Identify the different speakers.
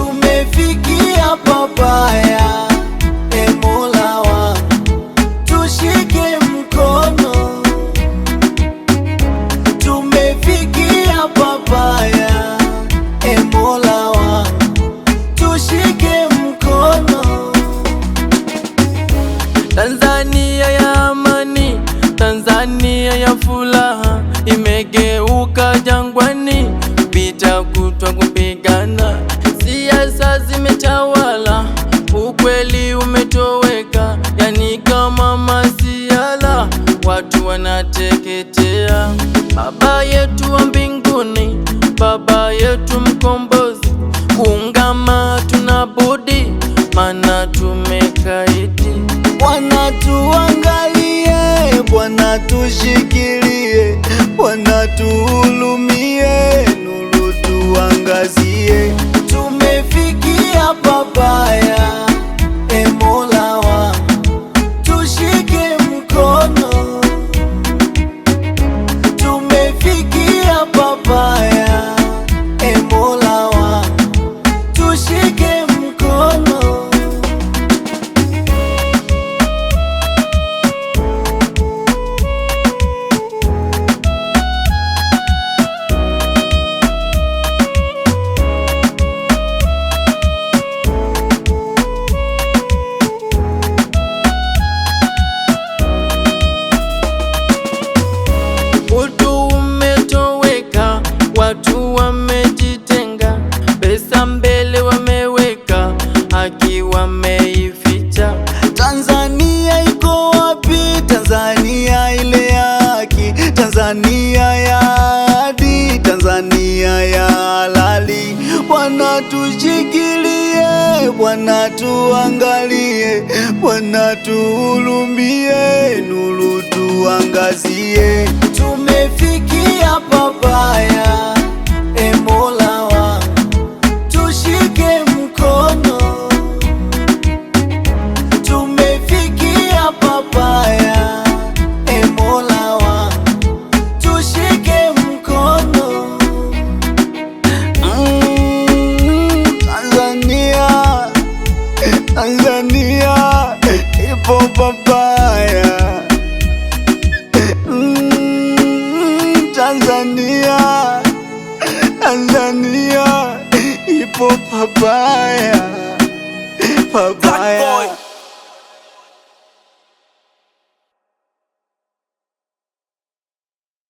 Speaker 1: Tumefikia pabaya, e Mola wangu tushike mkono. Tumefikia pabaya, e Mola wangu tushike mkono.
Speaker 2: Tanzania ya amani, Tanzania ya furaha, imegeuka jangwani, vita kutwa kupigana, siasa zimetawala, ukweli umetoweka, yani kama masiala, watu wanateketea. Baba yetu wa mbinguni, Baba yetu mkombozi, kuungama tunabudi, maana tumekaidi.
Speaker 1: Bwana tuangalie, Bwana tushikilie, Bwana tuhurumie, nuru tuangazie. Tumefikia pabaya, e Mola wangu tushike mkono. Tumefikia pabaya, e Mola wangu tushike mkono.
Speaker 2: Utu umetoweka, watu wamejitenga, pesa mbele wameweka, haki wameificha.
Speaker 1: Tanzania iko wapi? Tanzania ile ya haki, Tanzania ya hadi, Tanzania ya halali. Bwana tushikilie, Bwana tuangalie, Bwana tuhurumie, nuru tuangazie. Tumefikia pabaya, e Mola wangu tushike mkono. Tumefikia pabaya, e Mola wangu tushike mkono. Tanzania, Tanzania ipo pabaya. Tanzania, Tanzania ipo pabaya, pabaya.